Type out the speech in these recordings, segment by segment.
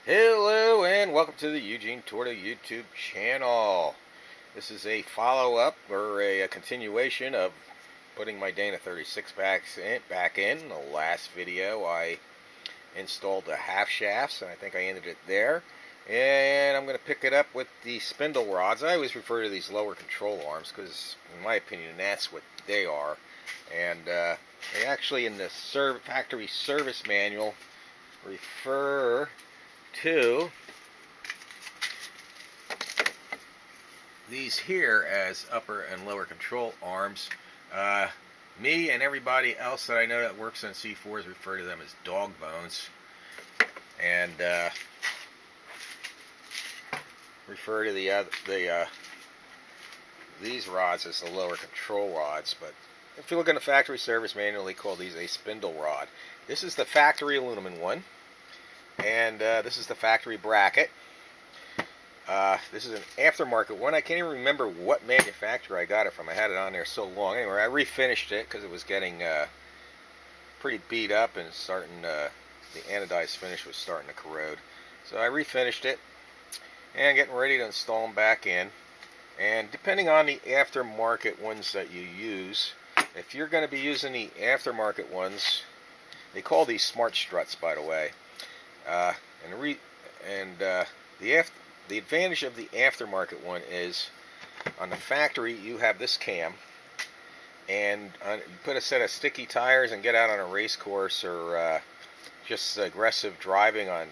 Hello and welcome to the Eugene Torta YouTube channel. This is a follow-up or a continuation of putting my Dana 36 back in. The last video I installed the half shafts and I think I ended it there. And I'm going to pick it up with the spindle rods. I always refer to these lower control arms because in my opinion that's what they are. And they actually in the factory service manual refer to these here as upper and lower control arms. Me and everybody else that I know that works on C4s refer to them as dog bones, and refer to these rods as the lower control rods. But if you look in the factory service manual, they call these a spindle rod. This is the factory aluminum one, and this is the factory bracket. This is an aftermarket one. I can't even remember what manufacturer I got it from. I had it on there so long. Anyway, I refinished it because it was getting pretty beat up and starting. The anodized finish was starting to corrode. So I refinished it and getting ready to install them back in. And depending on the aftermarket ones that you use, if you're going to be using the aftermarket ones, they call these smart struts, by the way. The advantage of the aftermarket one is on the factory you have this cam, and you put a set of sticky tires and get out on a race course or just aggressive driving on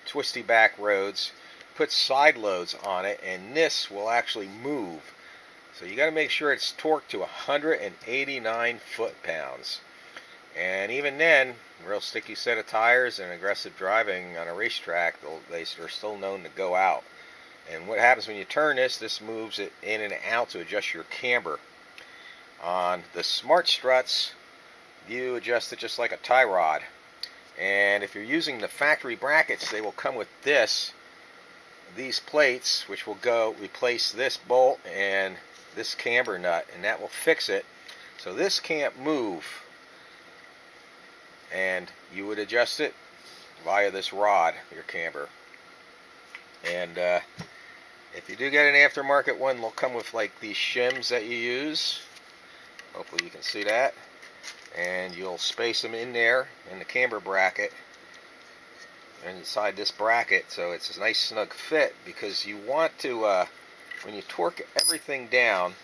twisty back roads, put side loads on it, and this will actually move. So you got to make sure it's torqued to 189 foot-pounds. And even then, real sticky set of tires and aggressive driving on a racetrack, they're still known to go out. And what happens when you turn this moves it in and out to adjust your camber. On the smart struts, you adjust it just like a tie rod. And if you're using the factory brackets, they will come with these plates, which will go replace this bolt and this camber nut, and that will fix it. So this can't move. And you would adjust it via this rod, your camber. And if you do get an aftermarket one, they'll come with like these shims that you use. Hopefully you can see that. And you'll space them in there in the camber bracket and inside this bracket, so it's a nice snug fit, because you want to, when you torque everything down,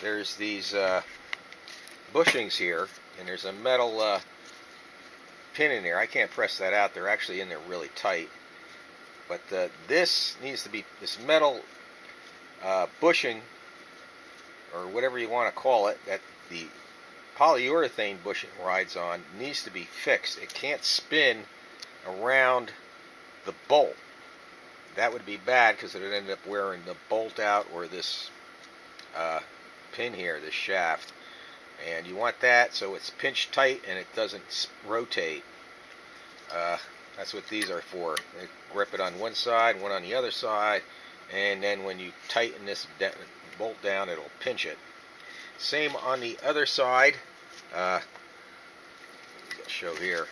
there's these bushings here, and there's a metal pin in there. I can't press that out. They're actually in there really tight. But this needs to be, this metal bushing, or whatever you want to call it, that the polyurethane bushing rides on, needs to be fixed. It can't spin around the bolt. That would be bad because it would end up wearing the bolt out, or this pin here, this shaft. And you want that so it's pinched tight and it doesn't rotate. That's what these are for. They grip it on one side, one on the other side, and then when you tighten this bolt down, it'll pinch it. Same on the other side. I'll show here.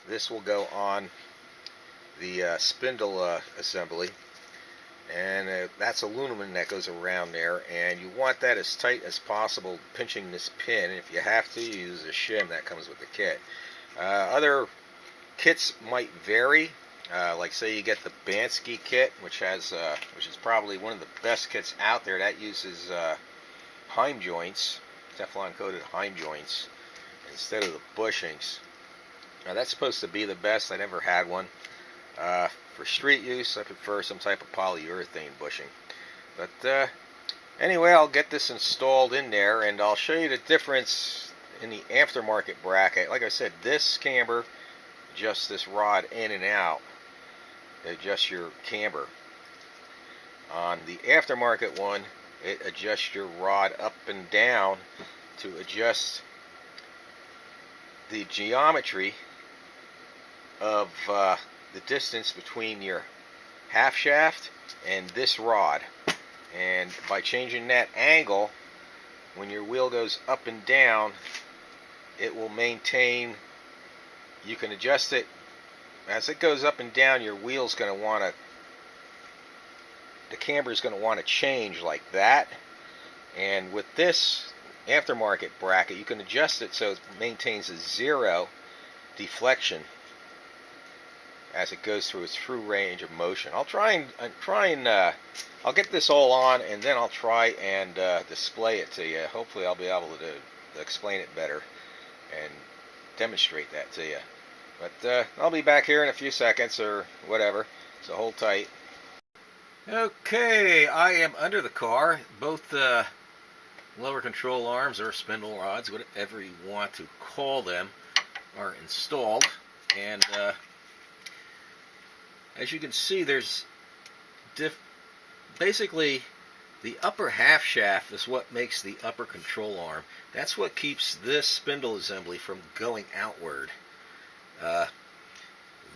This will go on the spindle assembly, and that's aluminum that goes around there, and you want that as tight as possible, pinching this pin. And if you have to, you use a shim that comes with the kit. Other kits might vary. Like say you get the Bansky kit, which is probably one of the best kits out there. That uses Heim joints, Teflon coated Heim joints, instead of the bushings. Now that's supposed to be the best. I never had one. For street use, I prefer some type of polyurethane bushing. But anyway, I'll get this installed in there, and I'll show you the difference in the aftermarket bracket. Like I said, this camber adjusts this rod in and out. It adjusts your camber. On the aftermarket one, it adjusts your rod up and down to adjust the geometry of the distance between your half shaft and this rod. And by changing that angle, when your wheel goes up and down, it will maintain you can adjust it as it goes up and down. Your wheel's going to want to, the camber is going to want to change like that. And with this aftermarket bracket, you can adjust it so it maintains a 0 deflection as it goes through its true range of motion. I'll get this all on, and then I'll try and display it to you. Hopefully I'll be able to explain it better and demonstrate that to you. But I'll be back here in a few seconds or whatever, so hold tight. Okay, I am under the car. Both lower control arms or spindle rods, whatever you want to call them, are installed. And as you can see, there's basically the upper half shaft is what makes the upper control arm. That's what keeps this spindle assembly from going outward.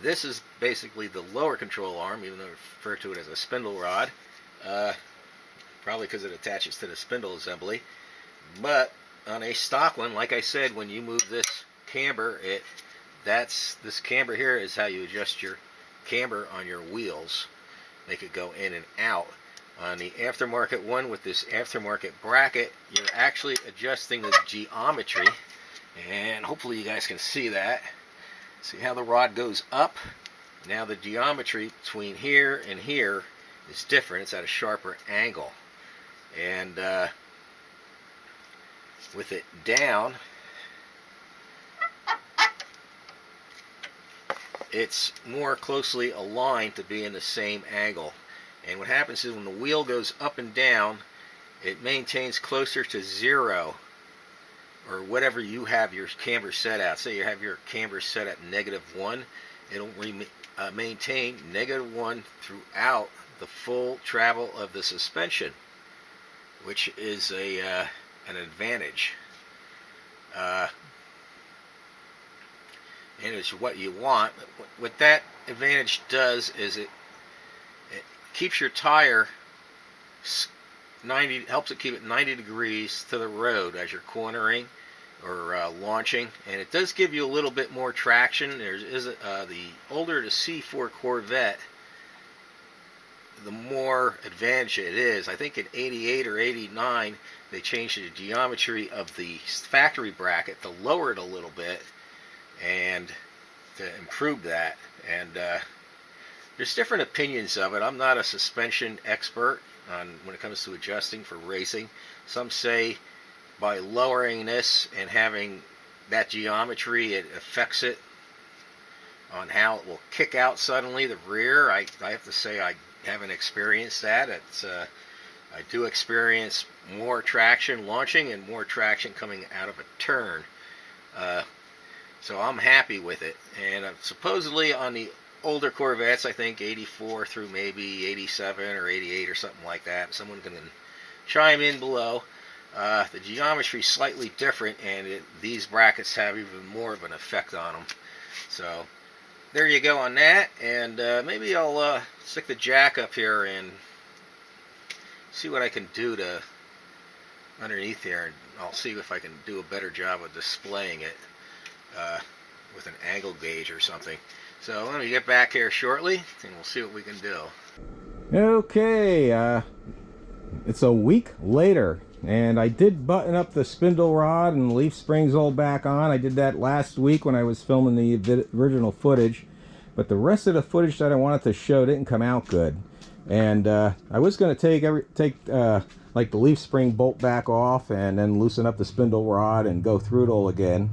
This is basically the lower control arm, even though I refer to it as a spindle rod, probably because it attaches to the spindle assembly. But on a stock one, like I said, when you move this camber, this camber here is how you adjust your camber on your wheels. Make it go in and out. On the aftermarket one with this aftermarket bracket, you're actually adjusting the geometry, and hopefully you guys can see that. See how the rod goes up? Now the geometry between here and here is different. It's at a sharper angle. And with it down, it's more closely aligned to be in the same angle. And what happens is when the wheel goes up and down, it maintains closer to 0, or whatever you have your camber set at. Say you have your camber set at -1, it'll maintain -1 throughout the full travel of the suspension, which is an advantage. And it's what you want. What that advantage does is it keeps your tire 90, helps it keep it 90 degrees to the road as you're cornering or launching, and it does give you a little bit more traction. The older the C4 Corvette, the more advantage it is. I think in 88 or 89 they changed the geometry of the factory bracket to lower it a little bit and to improve that. And there's different opinions of it. I'm not a suspension expert on when it comes to adjusting for racing. Some say by lowering this and having that geometry, it affects it on how it will kick out suddenly the rear. I have to say I haven't experienced that. I do experience more traction launching and more traction coming out of a turn. So I'm happy with it. And supposedly on the older Corvettes, I think 84 through maybe 87 or 88 or something like that, someone can chime in below, the geometry is slightly different, and these brackets have even more of an effect on them. So there you go on that. And maybe I'll stick the jack up here and see what I can do to underneath here, and I'll see if I can do a better job of displaying it with an angle gauge or something. So let me get back here shortly and we'll see what we can do. Okay, it's a week later, and I did button up the spindle rod and leaf springs all back on. I did that last week when I was filming the original footage, but the rest of the footage that I wanted to show didn't come out good. And I was going to take like the leaf spring bolt back off and then loosen up the spindle rod and go through it all again.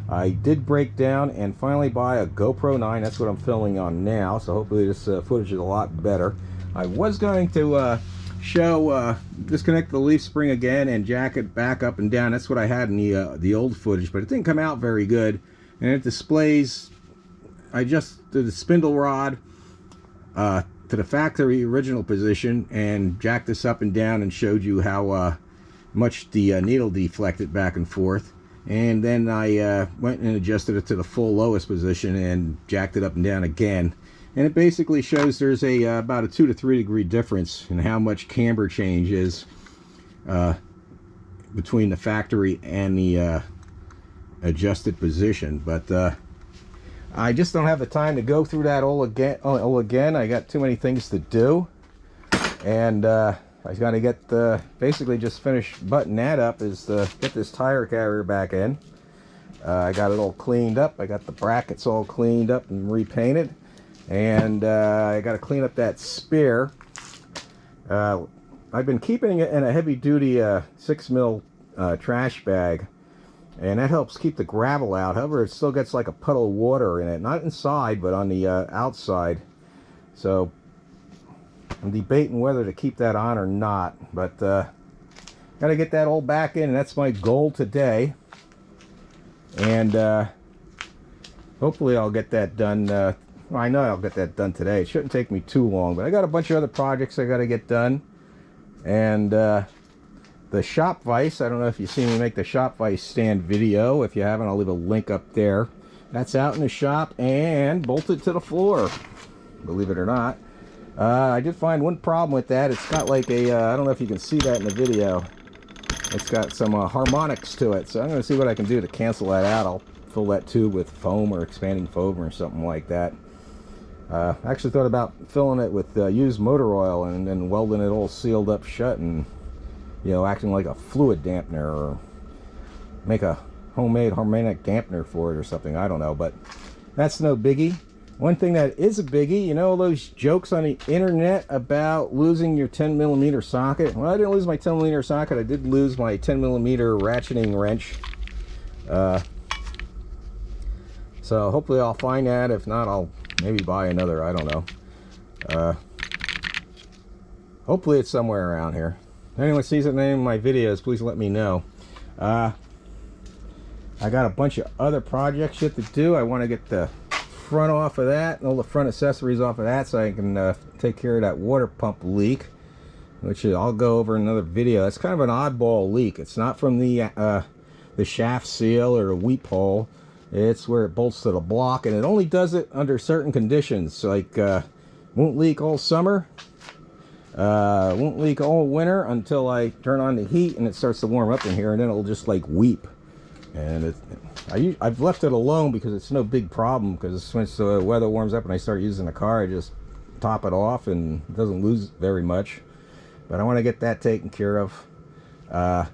I did break down and finally buy a GoPro 9. That's what I'm filming on now, so hopefully this footage is a lot better. I was going to show disconnect the leaf spring again and jack it back up and down. That's what I had in the old footage, but it didn't come out very good. And it displays, I just did the spindle rod to the factory original position and jacked this up and down and showed you how much the needle deflected back and forth. And then I went and adjusted it to the full lowest position and jacked it up and down again. And it basically shows there's about a 2 to 3 degree difference in how much camber change is between the factory and the adjusted position. But I just don't have the time to go through that all again. I got too many things to do, and I got to get basically just finish button that up, is to get this tire carrier back in. I got it all cleaned up. I got the brackets all cleaned up and repainted, and I got to clean up that spear. I've been keeping it in a heavy-duty 6mm trash bag, and that helps keep the gravel out. However, it still gets like a puddle of water in it, not inside but on the outside. So I'm debating whether to keep that on or not, but gotta get that all back in, and that's my goal today. And hopefully I'll get that done. Well, I know I'll get that done today. It shouldn't take me too long, but I got a bunch of other projects I gotta get done. And the shop vise, I don't know if you've seen me make the shop vise stand video. If you haven't, I'll leave a link up there. That's out in the shop and bolted to the floor, believe it or not. I did find one problem with that. It's got like a, I don't know if you can see that in the video. It's got some harmonics to it. So I'm going to see what I can do to cancel that out. I'll fill that tube with foam or expanding foam or something like that. I actually thought about filling it with used motor oil and then welding it all sealed up shut and, you know, acting like a fluid dampener, or make a homemade harmonic dampener for it or something. I don't know, but that's no biggie. One thing that is a biggie, you know, all those jokes on the internet about losing your 10mm socket. Well, I didn't lose my 10mm socket. I did lose my 10mm ratcheting wrench. So hopefully I'll find that. If not, I'll maybe buy another. I don't know. Hopefully it's somewhere around here. If anyone sees it in any of my videos, please let me know. I got a bunch of other projects yet to do. I want to get the front off of that and all the front accessories off of that, so I can take care of that water pump leak, which I'll go over in another video. It's kind of an oddball leak. It's not from the shaft seal or a weep hole. It's where it bolts to the block, and it only does it under certain conditions, like won't leak all summer, won't leak all winter until I turn on the heat and it starts to warm up in here, and then it'll just like weep. And I've left it alone because it's no big problem, because once the weather warms up and I start using the car, I just top it off and it doesn't lose very much. But I want to get that taken care of. I've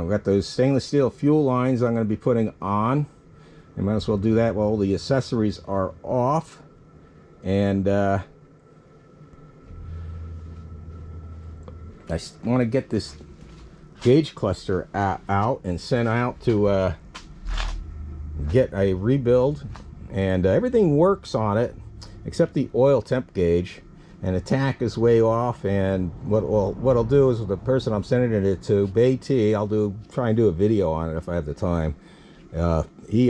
got those stainless steel fuel lines I'm going to be putting on. I might as well do that while the accessories are off. And I want to get this gauge cluster out and sent out to get a rebuild. And everything works on it except the oil temp gauge, and the tack is way off. And what I'll do is, with the person I'm sending it to, Bay T, I'll try and do a video on it if I have the time. He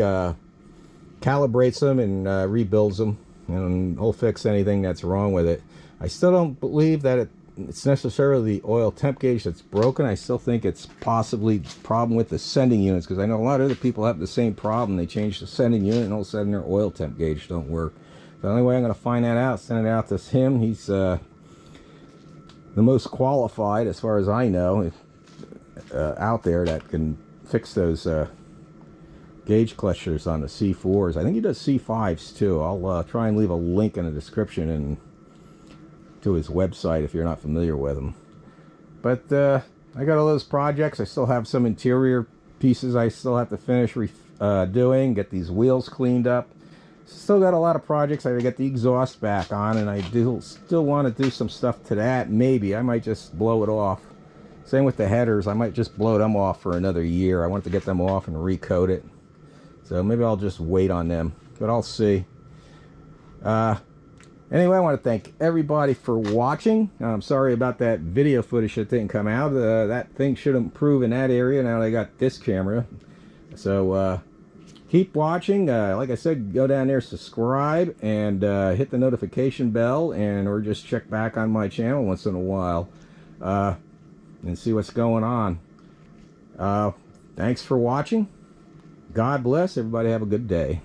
calibrates them and rebuilds them, and he'll fix anything that's wrong with it. I still don't believe that it's necessarily the oil temp gauge that's broken. I still think it's possibly a problem with the sending units, because I know a lot of other people have the same problem. They change the sending unit and all of a sudden their oil temp gauge don't work. The only way I'm going to find that out, send it out to him. He's the most qualified, as far as I know, out there that can fix those gauge clusters on the C4s. I think he does C5s too. I'll try and leave a link in the description and to his website if you're not familiar with him. But I got all those projects. I still have some interior pieces I still have to finish doing, get these wheels cleaned up. Still got a lot of projects. I gotta get the exhaust back on, and I still want to do some stuff to that. Maybe I might just blow it off. Same with the headers. I might just blow them off for another year. I want to get them off and recoat it. So maybe I'll just wait on them, but I'll see. Anyway, I want to thank everybody for watching. I'm sorry about that video footage that didn't come out. That thing should improve in that area now they got this camera. So keep watching. Like I said, go down there, subscribe, and hit the notification bell, or just check back on my channel once in a while and see what's going on. Thanks for watching. God bless. Everybody have a good day.